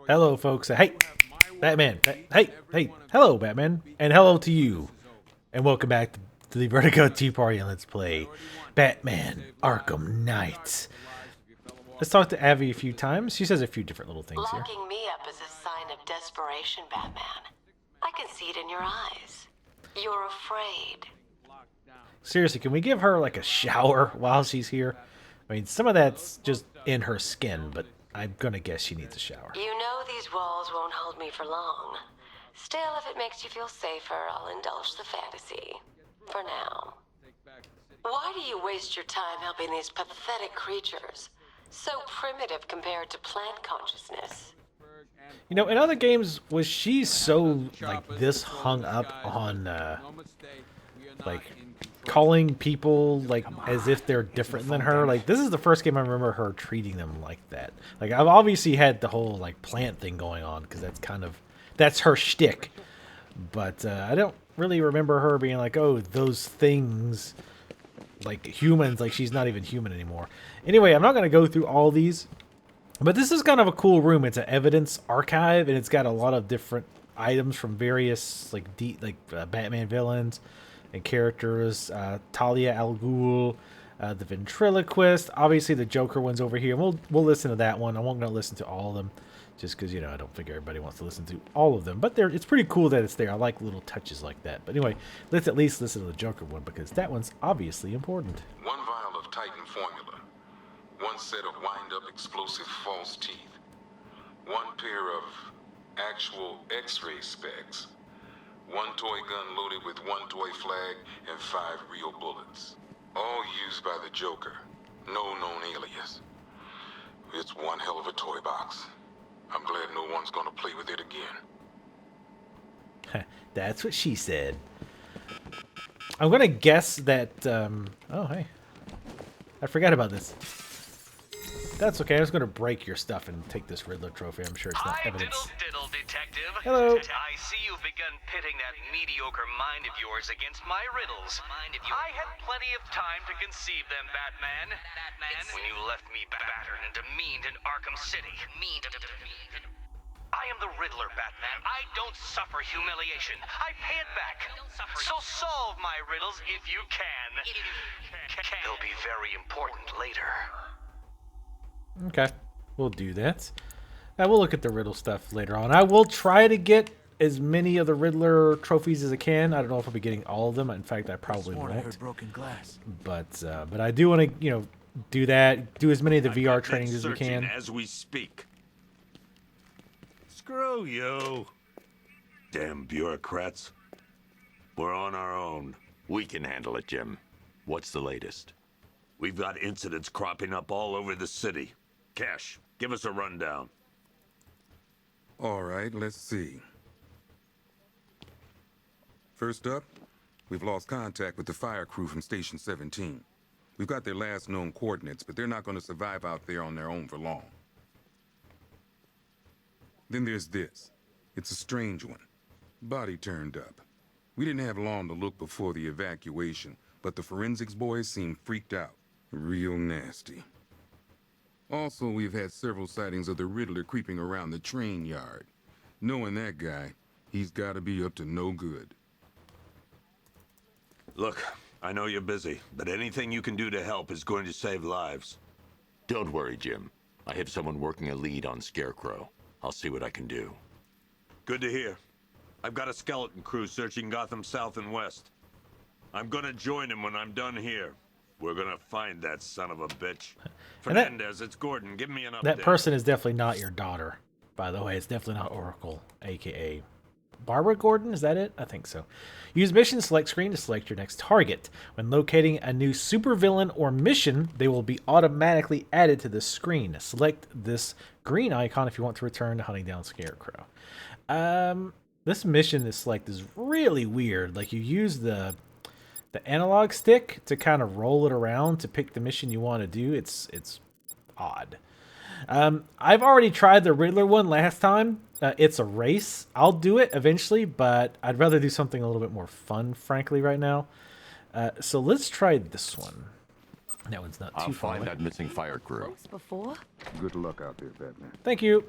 Hello, folks. Hey, Batman. Hey. Hello, Batman. And hello to you. And welcome back to the Vertigo Tea Party and let's play Batman Arkham Knight. Let's talk to Abby a few times. She says a few different little things here. Locking me up is a sign of desperation, Batman. I can see it in your eyes. You're afraid. Seriously, can we give her like a shower while she's here? I mean, some of that's just in her skin, but I'm gonna guess she needs a shower. You know these walls won't hold me for long. Still, if it makes you feel safer, I'll indulge the fantasy. For now. Why do you waste your time helping these pathetic creatures? So primitive compared to plant consciousness. You know, in other games, was she so, like, this hung up on, like, calling people, like, as if they're different than her? Like, this is the first game I remember her treating them like that. Like, I've obviously had the whole, like, plant thing going on, because that's kind of, that's her shtick. But I don't really remember her being like, oh, those things, like, humans, like, she's not even human anymore. Anyway, I'm not going to go through all these. But this is kind of a cool room. It's an evidence archive, and it's got a lot of different items from various Batman villains and characters. Talia al Ghul, the ventriloquist. Obviously, the Joker one's over here. We'll listen to that one. I won't gonna listen to all of them, just because I don't think everybody wants to listen to all of them. But it's pretty cool that it's there. I like little touches like that. But anyway, let's at least listen to the Joker one because that one's obviously important. One vial of Titan formula. One set of wind-up explosive false teeth. One pair of actual X-ray specs. One toy gun loaded with one toy flag and 5 real bullets. All used by the Joker. No known alias. It's one hell of a toy box. I'm glad no one's gonna play with it again. That's what she said. I'm gonna guess that, oh, hey. I forgot about this. That's okay. I was going to break your stuff and take this Riddler trophy. I'm sure it's not evidence. Diddle, detective. Hello. I see you've begun pitting that mediocre mind of yours against my riddles. I had plenty of time to conceive them, Batman. When you left me battered and demeaned in Arkham City. I am the Riddler, Batman. I don't suffer humiliation. I pay it back. So solve my riddles if you can. They'll be very important later. Okay, we'll do that. We'll look at the Riddle stuff later on. I will try to get as many of the Riddler trophies as I can. I don't know if I'll be getting all of them. In fact, I probably won't. I heard broken glass. But I do want to, do that. Do as many of the VR trainings as we can. As we speak. Screw you. Damn bureaucrats. We're on our own. We can handle it, Jim. What's the latest? We've got incidents cropping up all over the city. Cash, give us a rundown. All right, let's see. First up, we've lost contact with the fire crew from Station 17. We've got their last known coordinates, but they're not going to survive out there on their own for long. Then there's this. It's a strange one. Body turned up. We didn't have long to look before the evacuation, but the forensics boys seemed freaked out. Real nasty. Also, we've had several sightings of the Riddler creeping around the train yard. Knowing that guy, he's got to be up to no good. Look, I know you're busy, but anything you can do to help is going to save lives. Don't worry, Jim. I have someone working a lead on Scarecrow. I'll see what I can do. Good to hear. I've got a skeleton crew searching Gotham South and West. I'm gonna join him when I'm done here. We're gonna find that son of a bitch. Fernandez, it's Gordon. Give me an update. That person is definitely not your daughter, by the way. It's definitely not Oracle, a.k.a. Barbara Gordon. Is that it? I think so. Use mission select screen to select your next target. When locating a new supervillain or mission, they will be automatically added to this screen. Select this green icon if you want to return to hunting down Scarecrow. This mission to select is really weird. Like, you use the analog stick to kind of roll it around to pick the mission you want to do. It's odd. I've already tried the Riddler one last time. It's a race. I'll do it eventually, but I'd rather do something a little bit more fun, frankly, right now. So let's try this one. That one's not too far. I'll find that missing fire crew. Before? Good luck out there, Batman. Thank you.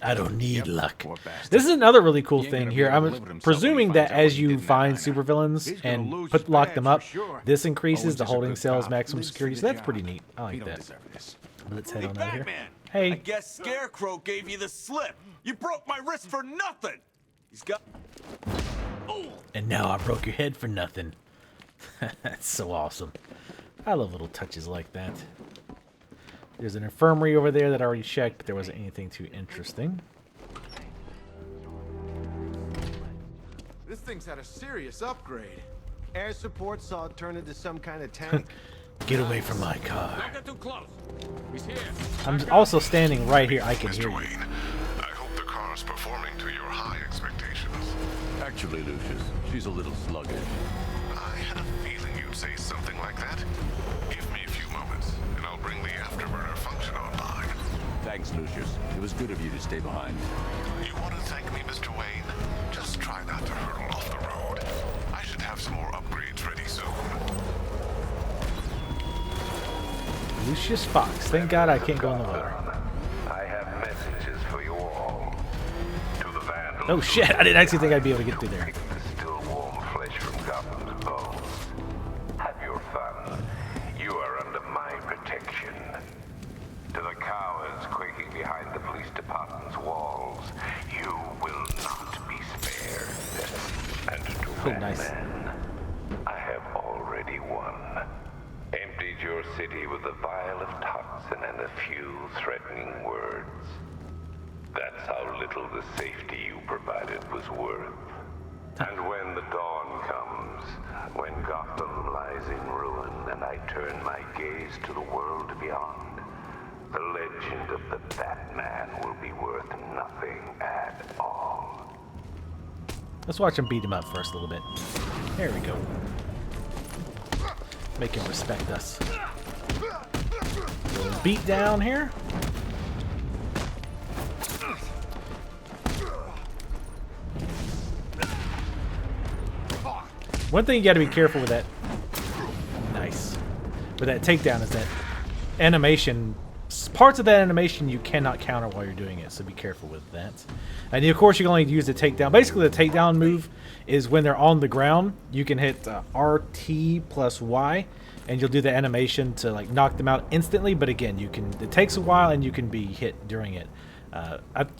I don't need Yep, luck. poor bastard. This is another really cool He ain't thing gonna be here. able to I'm live with himself presuming when he that finds out what as he you did in that find diner. supervillains He's gonna and lose his lock them badge up, for sure. this increases Always the is a holding good cells cop. maximum Lives for security. the So that's job. pretty neat. I He like don't that. deserve this. Let's head Hey, on out of here. Batman! I Hey. guess Scarecrow gave you the slip. You broke my wrist for nothing. He's got... And now I broke your head for nothing. That's so awesome. I love little touches like that. There's an infirmary over there that I already checked, but there wasn't anything too interesting. This thing's had a serious upgrade. Air support saw it turn into some kind of tank. Get away from my car. Don't get too close. He's here. I'm also standing right here. I can Mr. hear you. Wayne, I hope the car's performing to your high expectations. Actually, Lucius, she's a little sluggish. I had a feeling you'd say something like that. Give me a few moments, and I'll bring the afterburner function online. Thanks, Lucius. It was good of you to stay behind. You want to thank me, Mr. Wayne? Just try not to hurtle off the road. I should have some more upgrades ready soon. Lucius Fox. Thank God I can't go in the water. I have messages for you all. To the vandals. Oh shit, I didn't actually think I'd be able to get through there. Pick the still warm flesh from Gotham's bones. Have your fun. You are under my protection. To the cowards quaking behind the police department's walls, you will not be spared. And to Oh, nice. Batman, I have already won. Emptied your city with a vial of toxin and a few threatening words. That's how little the safety you provided was worth. And when the dawn comes, when Gotham lies in ruin and I turn my gaze to the world beyond, the legend of the Batman will be worth nothing at all. Let's watch him beat him up first a little bit. There we go. Make him respect us. Little beat down here. One thing you gotta be careful with that. Nice. With that takedown is that animation. Parts of that animation you cannot counter while you're doing it, so be careful with that. And of course you can only use the takedown. Basically the takedown move is when they're on the ground, you can hit RT plus Y, and you'll do the animation to like knock them out instantly. But again, you can. It takes a while, and you can be hit during it.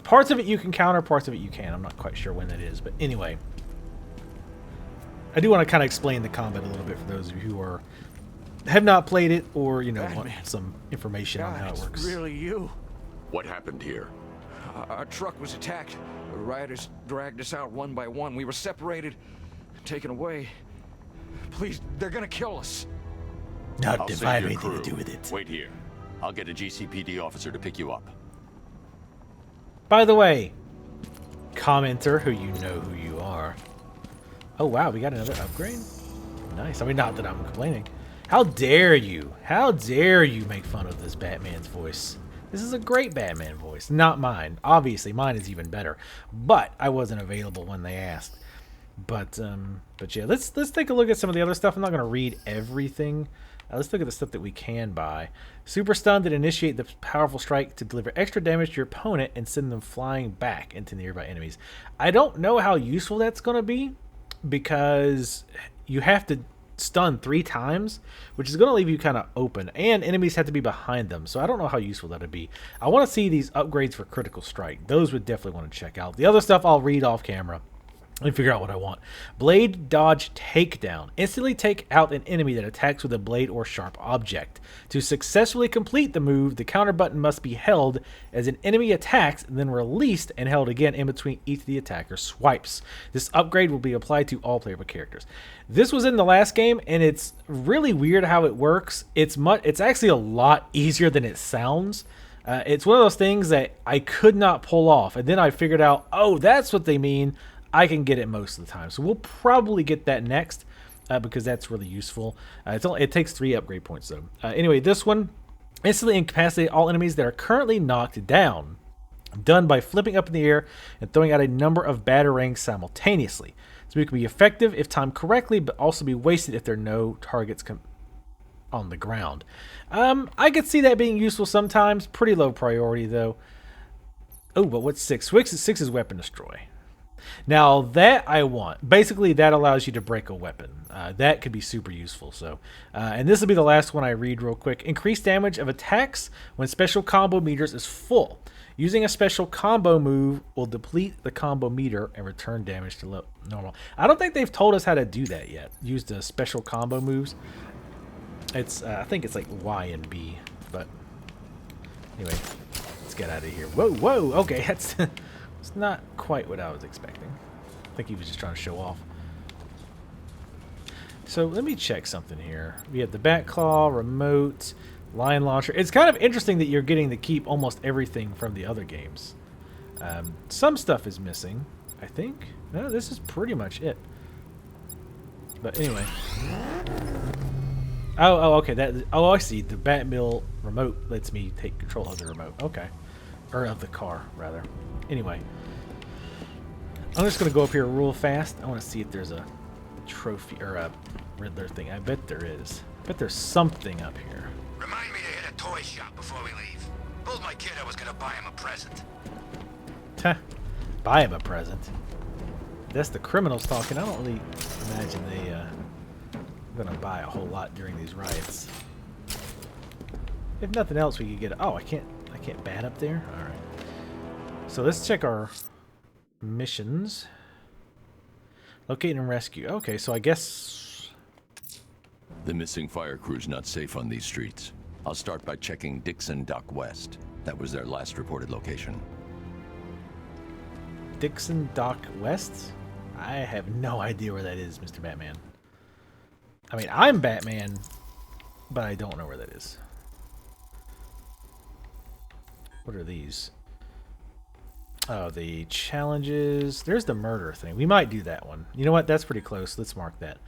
Parts of it you can counter, parts of it you can't. I'm not quite sure when that is, but anyway, I do want to kind of explain the combat a little bit for those of you who have not played it, or want some information on how it works. It's really you. What happened here? Our truck was attacked. The rioters dragged us out one by one. We were separated, taken away. Please, they're gonna kill us. Not I'll divide save your anything crew. to do with it. Wait here. I'll get a GCPD officer to pick you up. By the way, commenter, who you know who you are. Oh wow, we got another upgrade? Nice. I mean, not that I'm complaining. How dare you? How dare you make fun of this Batman's voice? This is a great Batman voice. Not mine. Obviously, mine is even better. But I wasn't available when they asked. But yeah, let's take a look at some of the other stuff. I'm not going to read everything. Let's look at the stuff that we can buy. Super Stun that initiate the powerful strike to deliver extra damage to your opponent and send them flying back into nearby enemies. I don't know how useful that's going to be, because you have to stun 3 times, which is going to leave you kind of open, and enemies have to be behind them, so I don't know how useful that would be. I want to see these upgrades for critical strike. Those would definitely want to check out. The other stuff I'll read off camera and figure out what I want. Blade dodge takedown. Instantly take out an enemy that attacks with a blade or sharp object. To successfully complete the move, the counter button must be held as an enemy attacks, and then released and held again in between each of the attacker's swipes. This upgrade will be applied to all playable characters. This was in the last game, and it's really weird how it works. It's actually a lot easier than it sounds. It's one of those things that I could not pull off, and then I figured out, oh, that's what they mean. I can get it most of the time. So we'll probably get that next because that's really useful. It takes 3 upgrade points though. Anyway, this one, instantly incapacitate all enemies that are currently knocked down. Done by flipping up in the air and throwing out a number of batarangs simultaneously. So it can be effective if timed correctly, but also be wasted if there are no targets on the ground. I could see that being useful sometimes. Pretty low priority though. Oh, but what's 6? 6 is weapon destroy. Now that I want. Basically, that allows you to break a weapon. That could be super useful. So, and this will be the last one I read real quick. Increase damage of attacks when special combo meters is full. Using a special combo move will deplete the combo meter and return damage to normal. I don't think they've told us how to do that yet. Use the special combo moves. It's I think it's like Y and B. But anyway, let's get out of here. Whoa, whoa. Okay, that's it's not quite what I was expecting. I think he was just trying to show off. So let me check something here. We have the Bat Claw, remote, Lion Launcher. It's kind of interesting that you're getting to keep almost everything from the other games. Some stuff is missing, I think. No, this is pretty much it. But anyway. Oh, okay. Oh, I see. The Batmill remote lets me take control of the remote. Okay. Or of the car, rather. Anyway. I'm just going to go up here real fast. I want to see if there's a trophy or a Riddler thing. I bet there is. I bet there's something up here. Remind me to hit a toy shop before we leave. Told my kid I was going to buy him a present. Buy him a present. That's the criminals talking. I don't really imagine they're gonna buy a whole lot during these riots. If nothing else, we could get. Oh, I can't bat up there. All right. So let's check our missions. Locate and rescue. Okay, so I guess the missing fire crew's not safe on these streets. I'll start by checking Dixon Dock West. That was their last reported location. Dixon Dock West? I have no idea where that is, Mr. Batman. I mean, I'm Batman, but I don't know where that is. What are these? Oh, the challenges. There's the murder thing. We might do that one. You know what? That's pretty close. Let's mark that.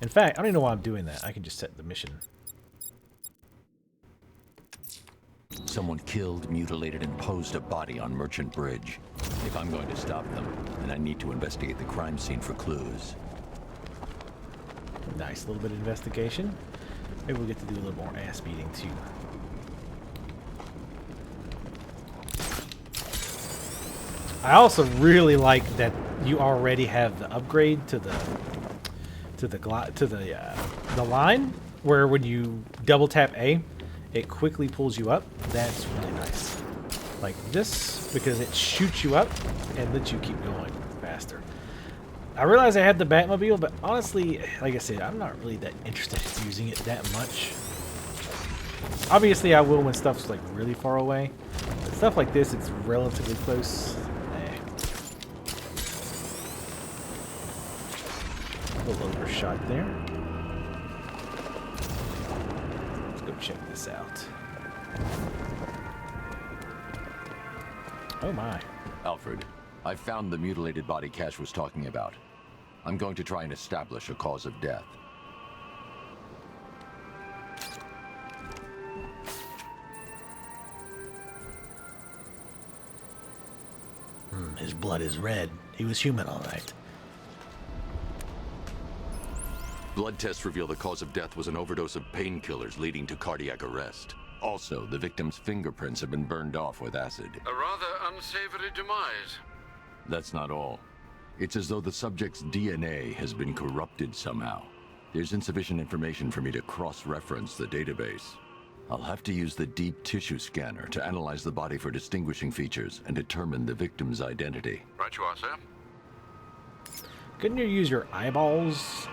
In fact, I don't even know why I'm doing that. I can just set the mission. Someone killed, mutilated, and posed a body on Merchant Bridge. If I'm going to stop them, then I need to investigate the crime scene for clues. Nice little bit of investigation. Maybe we'll get to do a little more ass beating too. I also really like that you already have the upgrade to the line, where when you double tap A, it quickly pulls you up. That's really nice. Like this, because it shoots you up and lets you keep going faster. I realize I have the Batmobile, but honestly, like I said, I'm not really that interested in using it that much. Obviously, I will when stuff's like really far away. But stuff like this, it's relatively close. A little overshot there. Let's go check this out. Oh my. Alfred, I found the mutilated body Cash was talking about. I'm going to try and establish a cause of death. His blood is red. He was human, all right. Blood tests reveal the cause of death was an overdose of painkillers leading to cardiac arrest. Also, the victim's fingerprints have been burned off with acid. A rather unsavory demise. That's not all. It's as though the subject's DNA has been corrupted somehow. There's insufficient information for me to cross-reference the database. I'll have to use the deep tissue scanner to analyze the body for distinguishing features and determine the victim's identity. Right you are, sir. Couldn't you use your eyeballs?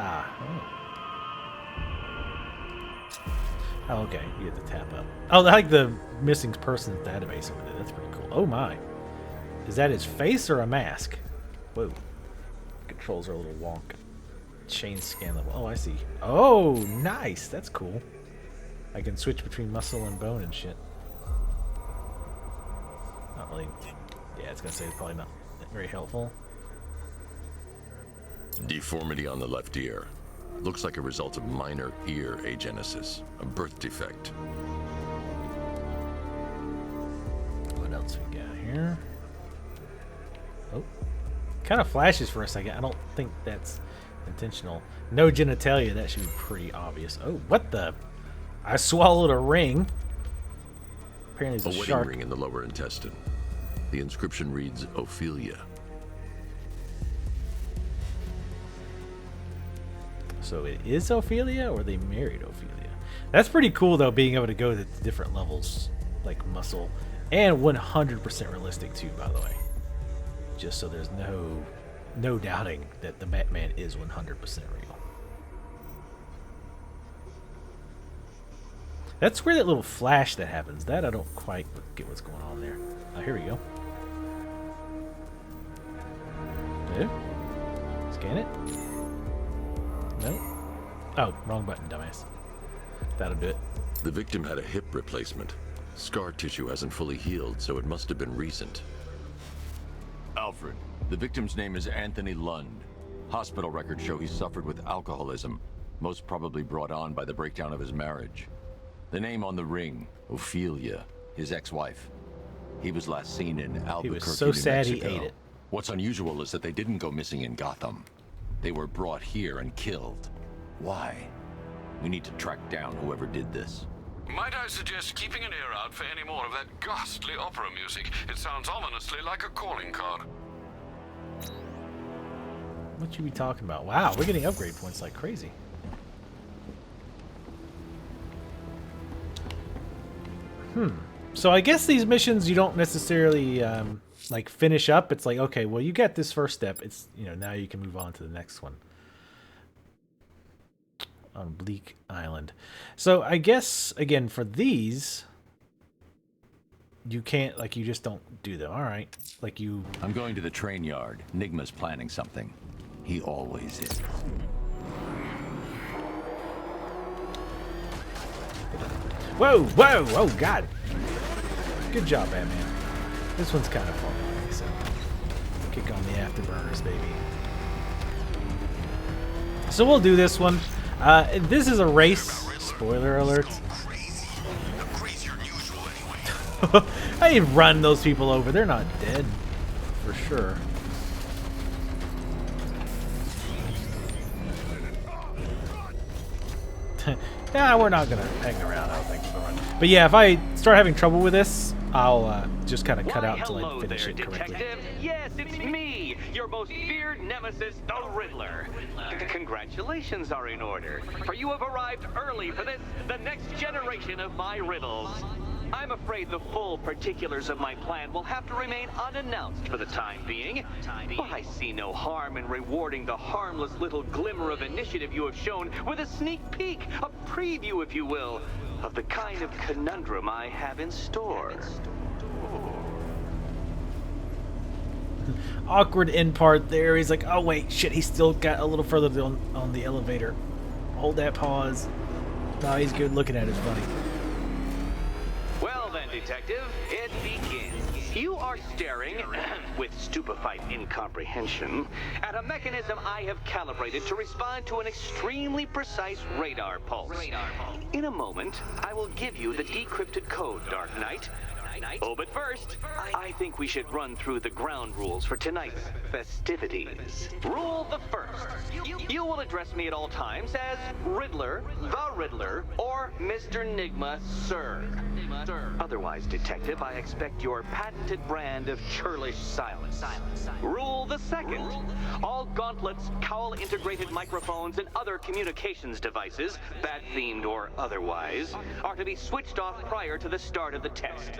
Oh, okay. You have to tap up. Oh, I like the missing person's database over there. That's pretty cool. Oh my. Is that his face or a mask? Whoa. Controls are a little wonk. Chain scan level. Oh, I see. Oh, nice. That's cool. I can switch between muscle and bone and shit. Not really. Yeah, it's gonna say it's probably not very helpful. Deformity on the left ear. Looks like a result of minor ear agenesis, a birth defect. What else we got here? Oh, kind of flashes for a second. I don't think that's intentional. No genitalia. That should be pretty obvious. Oh, what the? I swallowed a ring. Apparently there's A a wedding shark. ring in the lower intestine. The inscription reads Ophelia. So it is Ophelia, or they married Ophelia? That's pretty cool, though, being able to go to different levels, like muscle, and 100% realistic too. By the way, just so there's no doubting that the Batman is 100% real. That's where that little flash that happens. That I don't quite get what's going on there. Oh, here we go. No? Scan it? No? Oh, wrong button, dumbass. That'll do it. The victim had a hip replacement. Scar tissue hasn't fully healed, so it must have been recent. Alfred, the victim's name is Anthony Lund. Hospital records show he suffered with alcoholism, most probably brought on by the breakdown of his marriage. The name on the ring, Ophelia, his ex-wife. He was last seen in Albuquerque, He was so New sad he Mexico. ate it. What's unusual is that they didn't go missing in Gotham. They were brought here and killed. Why? We need to track down whoever did this. Might I suggest keeping an ear out for any more of that ghastly opera music? It sounds ominously like a calling card. What you be talking about? Wow, we're getting upgrade points like crazy. So I guess these missions you don't necessarily like finish up. It's like, okay, well, you get this first step. It's, you know, now you can move on to the next one. On Bleak Island. So I guess, again, for these, you can't, like, you just don't do them. All right. Like you... I'm going to the train yard. Nigma's planning something. He always is. Whoa, whoa, oh, God. Good job, Batman. This one's kind of fun, like I said. Kick on the afterburners, baby. So we'll do this one. This is a race. Spoiler alert. I run those people over. They're not dead. For sure. Yeah, we're not going to hang around, I don't think, for the run. But yeah, if I start having trouble with this, I'll just kind of cut out until I finish it correctly. Detective. Yes, it's me, your most feared nemesis, the Riddler. Congratulations are in order, for you have arrived early for this, the next generation of my riddles. I'm afraid the full particulars of my plan will have to remain unannounced for the time being, but I see no harm in rewarding the harmless little glimmer of initiative you have shown with a sneak peek, a preview, if you will, of the kind of conundrum I have in store. Awkward end part there. He's like, oh wait, shit, he's still got a little further on the elevator. Hold that pause. No, he's good looking at it. It's funny. Well then, Detective, it begins. You are staring, with stupefied incomprehension, at a mechanism I have calibrated to respond to an extremely precise radar pulse. In a moment, I will give you the decrypted code, Dark Knight. Oh, but first, I think we should run through the ground rules for tonight's festivities. Rule the first. You will address me at all times as Riddler, the Riddler, or Mr. Nigma, sir. Otherwise, Detective, I expect your patented brand of churlish silence. Rule the second. All gauntlets, cowl-integrated microphones, and other communications devices, bat-themed or otherwise, are to be switched off prior to the start of the test.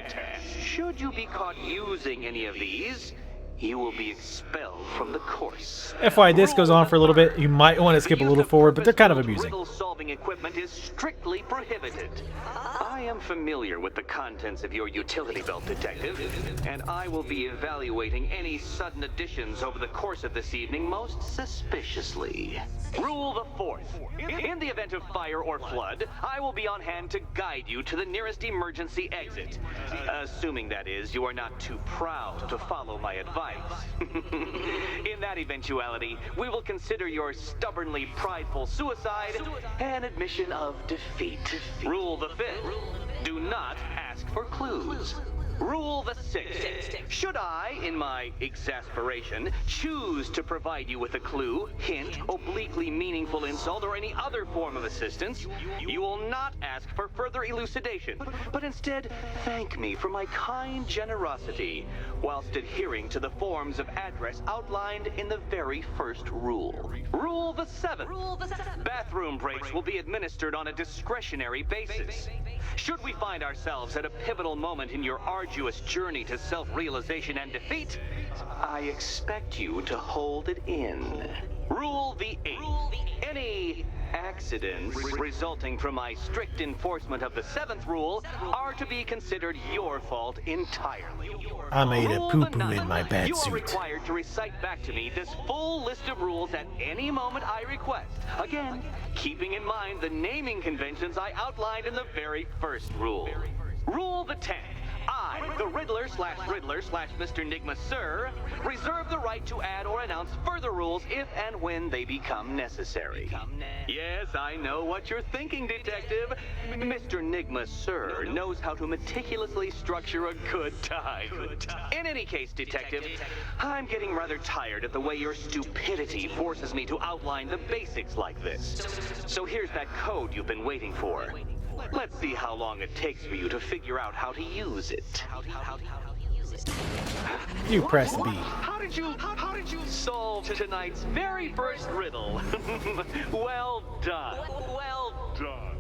Should you be caught using any of these, you will be expelled from the course. FYI, this goes on for a little bit. You might want to skip a little forward, but they're kind of amusing. Riddle-solving equipment is strictly prohibited. I am familiar with the contents of your utility belt, Detective, and I will be evaluating any sudden additions over the course of this evening most suspiciously. Rule the fourth. In the event of fire or flood, I will be on hand to guide you to the nearest emergency exit. Assuming, that is, you are not too proud to follow my advice. In that eventuality, we will consider your stubbornly prideful suicide an admission of defeat. Rule the fifth. Do not ask for clues. Rule the sixth. Should I, in my exasperation, choose to provide you with a clue, hint, obliquely meaningful insult, or any other form of assistance, you will not ask for further elucidation, but instead thank me for my kind generosity, whilst adhering to the forms of address outlined in the very first rule. Rule the seventh. Bathroom breaks will be administered on a discretionary basis. Should we find ourselves at a pivotal moment in your arduous journey to self-realization and defeat, I expect you to hold it in. Rule the eighth. Any accidents resulting from my strict enforcement of the seventh rule are to be considered your fault entirely. I made a Rule poo-poo the ninth. in my You are batsuit. required to recite back to me this full list of rules at any moment I request. Again, keeping in mind the naming conventions I outlined in the very first rule. Rule the 10th. I, the Riddler/Mr. Nigma Sir, reserve the right to add or announce further rules if and when they become necessary. Yes, I know what you're thinking, Detective. Mr. Nigma Sir knows how to meticulously structure a good time. In any case, Detective, I'm getting rather tired at the way your stupidity forces me to outline the basics like this. So here's that code you've been waiting for. Let's see how long it takes for you to figure out how to use it. You press B. How did you solve tonight's very first riddle? Well done. Well done.